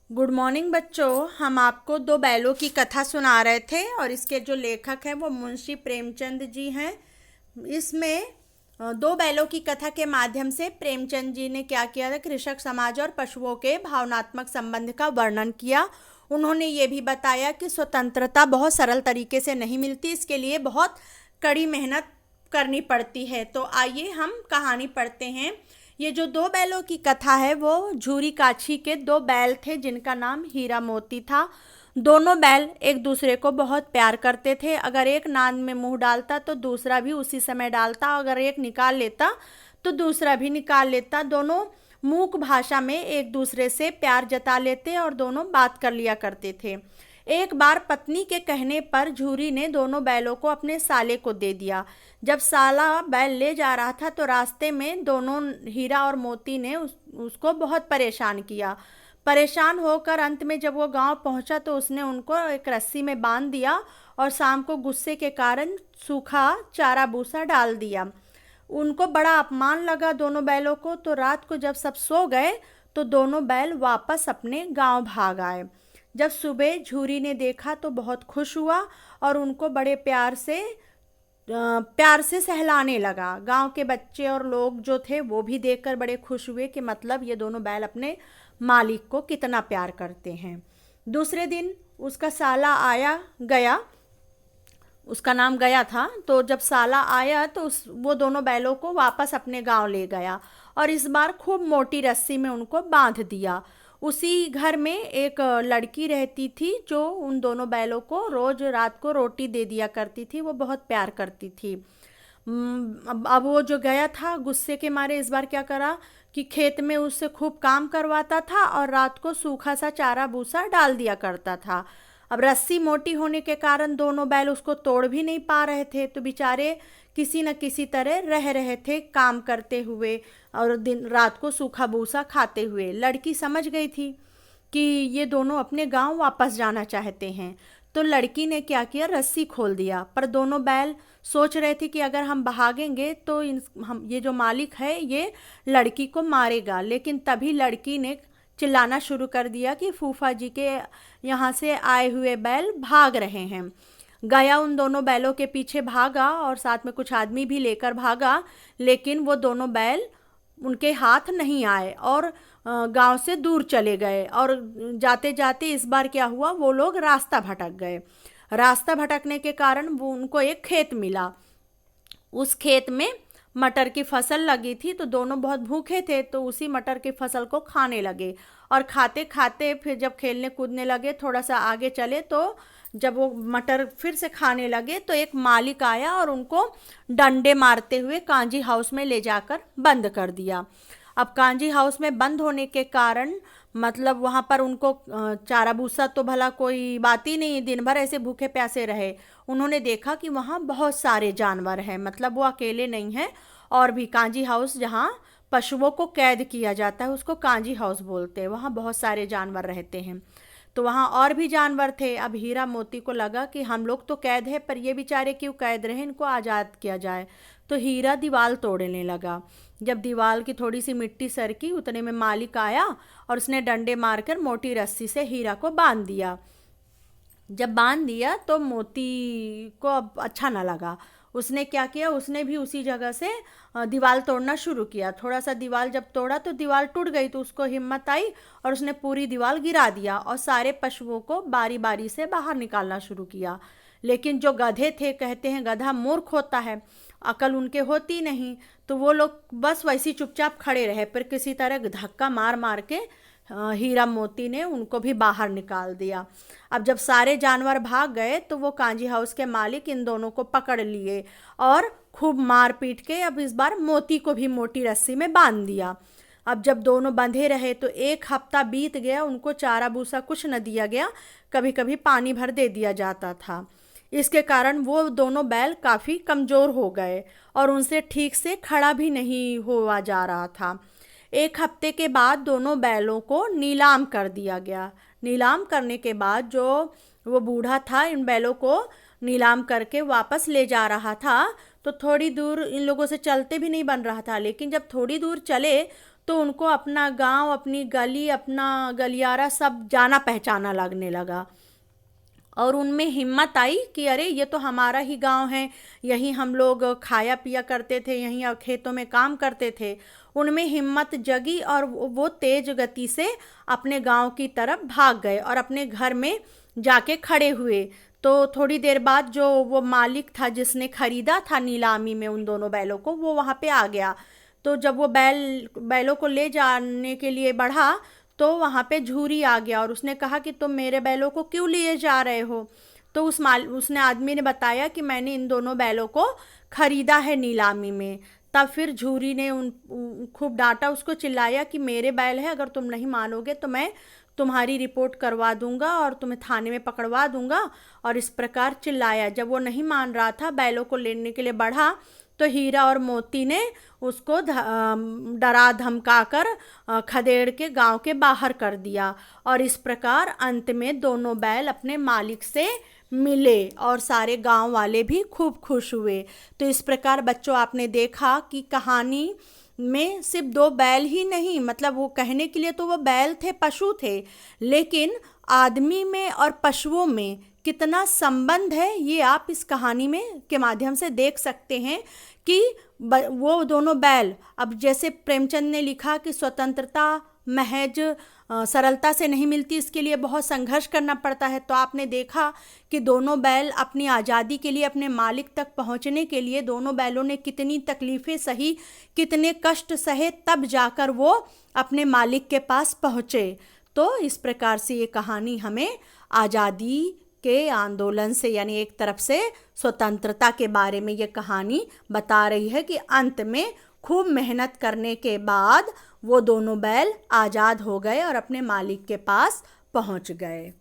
Good morning बच्चों। हम आपको दो बैलों की कथा सुना रहे थे और इसके जो लेखक हैं वो मुंशी प्रेमचंद जी हैं। इसमें दो बैलों की कथा के माध्यम से प्रेमचंद जी ने क्या किया था, कृषक समाज और पशुओं के भावनात्मक संबंध का वर्णन किया। उन्होंने ये भी बताया कि स्वतंत्रता बहुत सरल तरीके से नहीं मिलती, इसके लिए बहुत कड़ी मेहनत करनी पड़ती है। तो आइए हम कहानी पढ़ते हैं। ये जो दो बैलों की कथा है वो झूरी काछी के दो बैल थे जिनका नाम हीरा मोती था। दोनों बैल एक दूसरे को बहुत प्यार करते थे। अगर एक नाद में मुंह डालता तो दूसरा भी उसी समय डालता, अगर एक निकाल लेता तो दूसरा भी निकाल लेता। दोनों मूक भाषा में एक दूसरे से प्यार जता लेते और दोनों बात कर लिया करते थे। एक बार पत्नी के कहने पर झूरी ने दोनों बैलों को अपने साले को दे दिया। जब साला बैल ले जा रहा था तो रास्ते में दोनों हीरा और मोती ने उसको बहुत परेशान किया। परेशान होकर अंत में जब वो गांव पहुंचा तो उसने उनको एक रस्सी में बांध दिया और शाम को गुस्से के कारण सूखा चारा भूसा डाल दिया। उनको बड़ा अपमान लगा दोनों बैलों को। तो रात को जब सब सो गए तो दोनों बैल वापस अपने गांव भाग आए। जब सुबह झूरी ने देखा तो बहुत खुश हुआ और उनको बड़े प्यार से सहलाने लगा। गांव के बच्चे और लोग जो थे वो भी देखकर बड़े खुश हुए कि मतलब ये दोनों बैल अपने मालिक को कितना प्यार करते हैं। दूसरे दिन उसका साला आया गया, उसका नाम गया था। तो जब साला आया तो वो दोनों बैलों को वापस अपने गांव ले गया और इस बार खूब मोटी रस्सी में उनको बांध दिया। उसी घर में एक लड़की रहती थी जो उन दोनों बैलों को रोज रात को रोटी दे दिया करती थी। वो बहुत प्यार करती थी। अब वो जो गया था गुस्से के मारे इस बार क्या करा कि खेत में उससे खूब काम करवाता था और रात को सूखा सा चारा भूसा डाल दिया करता था। अब रस्सी मोटी होने के कारण दोनों बैल उसको तोड़ भी नहीं पा रहे थे, तो बेचारे किसी न किसी तरह रह रहे थे काम करते हुए और दिन रात को सूखा भूसा खाते हुए। लड़की समझ गई थी कि ये दोनों अपने गांव वापस जाना चाहते हैं। तो लड़की ने क्या किया, रस्सी खोल दिया। पर दोनों बैल सोच रहे थे कि अगर हम भागेंगे तो हम ये जो मालिक है ये लड़की को मारेगा। लेकिन तभी लड़की ने चिल्लाना शुरू कर दिया कि फूफा जी के यहाँ से आए हुए बैल भाग रहे हैं। गया उन दोनों बैलों के पीछे भागा और साथ में कुछ आदमी भी लेकर भागा, लेकिन वो दोनों बैल उनके हाथ नहीं आए और गांव से दूर चले गए। और जाते जाते इस बार क्या हुआ, वो लोग रास्ता भटक गए। रास्ता भटकने के कारण वो उनको एक खेत मिला। उस खेत में मटर की फसल लगी थी, तो दोनों बहुत भूखे थे तो उसी मटर की फसल को खाने लगे। और खाते खाते फिर जब खेलने कूदने लगे, थोड़ा सा आगे चले तो जब वो मटर फिर से खाने लगे तो एक मालिक आया और उनको डंडे मारते हुए कांजी हाउस में ले जाकर बंद कर दिया। अब कांजी हाउस में बंद होने के कारण मतलब वहाँ पर उनको चारा भूसा तो भला कोई बात ही नहीं, दिन भर ऐसे भूखे प्यासे रहे। उन्होंने देखा कि वहाँ बहुत सारे जानवर हैं, मतलब वो अकेले नहीं हैं। और भी कांजी हाउस जहाँ पशुओं को कैद किया जाता है उसको कांजी हाउस बोलते हैं, वहाँ बहुत सारे जानवर रहते हैं। तो वहाँ और भी जानवर थे। अब हीरा मोती को लगा कि हम लोग तो कैद है पर ये बेचारे क्यों कैद रहे, इनको आज़ाद किया जाए। तो हीरा दीवार तोड़ने लगा। जब दीवार की थोड़ी सी मिट्टी सरकी उतने में मालिक आया और उसने डंडे मारकर मोटी रस्सी से हीरा को बांध दिया। जब बांध दिया तो मोती को अब अच्छा ना लगा। उसने क्या किया, उसने भी उसी जगह से दीवार तोड़ना शुरू किया। थोड़ा सा दीवार जब तोड़ा तो दीवार टूट गई, तो उसको हिम्मत आई और उसने पूरी दीवार गिरा दिया और सारे पशुओं को बारी बारी से बाहर निकालना शुरू किया। लेकिन जो गधे थे, कहते हैं गधा मूर्ख होता है, अकल उनके होती नहीं, तो वो लोग बस वैसे चुपचाप खड़े रहे। फिर किसी तरह धक्का मार मार के हीरा मोती ने उनको भी बाहर निकाल दिया। अब जब सारे जानवर भाग गए तो वो कांजी हाउस के मालिक इन दोनों को पकड़ लिए और खूब मार पीट के अब इस बार मोती को भी मोटी रस्सी में बांध दिया। अब जब दोनों बंधे रहे तो एक हफ्ता बीत गया, उनको चारा भूसा कुछ न दिया गया, कभी कभी पानी भर दे दिया जाता था। इसके कारण वो दोनों बैल काफ़ी कमज़ोर हो गए और उनसे ठीक से खड़ा भी नहीं हुआ जा रहा था। एक हफ्ते के बाद दोनों बैलों को नीलाम कर दिया गया। नीलाम करने के बाद जो वो बूढ़ा था इन बैलों को नीलाम करके वापस ले जा रहा था, तो थोड़ी दूर इन लोगों से चलते भी नहीं बन रहा था। लेकिन जब थोड़ी दूर चले तो उनको अपना गांव, अपनी गली, अपना गलियारा सब जाना पहचाना लगने लगा। और उनमें हिम्मत आई कि अरे ये तो हमारा ही गांव है, यहीं हम लोग खाया पिया करते थे, यहीं खेतों में काम करते थे। उनमें हिम्मत जगी और वो तेज गति से अपने गांव की तरफ भाग गए और अपने घर में जाके खड़े हुए। तो थोड़ी देर बाद जो वो मालिक था जिसने खरीदा था नीलामी में उन दोनों बैलों को, वो वहाँ पे आ गया। तो जब वो बैलों को ले जाने के लिए बढ़ा, तो वहाँ पे झूरी आ गया और उसने कहा कि तुम मेरे बैलों को क्यों लिए जा रहे हो। तो उसने आदमी ने बताया कि मैंने इन दोनों बैलों को खरीदा है नीलामी में। तब फिर झूरी ने खूब डांटा उसको, चिल्लाया कि मेरे बैल है, अगर तुम नहीं मानोगे तो मैं तुम्हारी रिपोर्ट करवा दूंगा और तुम्हें थाने में पकड़वा दूंगा। और इस प्रकार चिल्लाया। जब वो नहीं मान रहा था, बैलों को लेने के लिए बढ़ा, तो हीरा और मोती ने उसको डरा धमका कर खदेड़ के गांव के बाहर कर दिया। और इस प्रकार अंत में दोनों बैल अपने मालिक से मिले और सारे गांव वाले भी खूब खुश हुए। तो इस प्रकार बच्चों आपने देखा कि कहानी में सिर्फ दो बैल ही नहीं, मतलब वो कहने के लिए तो वो बैल थे, पशु थे, लेकिन आदमी में और पशुओं में कितना संबंध है ये आप इस कहानी में के माध्यम से देख सकते हैं। कि वो दोनों बैल, अब जैसे प्रेमचंद ने लिखा कि स्वतंत्रता महज सरलता से नहीं मिलती, इसके लिए बहुत संघर्ष करना पड़ता है। तो आपने देखा कि दोनों बैल अपनी आज़ादी के लिए, अपने मालिक तक पहुंचने के लिए दोनों बैलों ने कितनी तकलीफ़ें सही, कितने कष्ट सहे, तब जाकर वो अपने मालिक के पास पहुँचे। तो इस प्रकार से ये कहानी हमें आज़ादी के आंदोलन से, यानी एक तरफ से स्वतंत्रता के बारे में ये कहानी बता रही है कि अंत में खूब मेहनत करने के बाद वो दोनों बैल आज़ाद हो गए और अपने मालिक के पास पहुंच गए।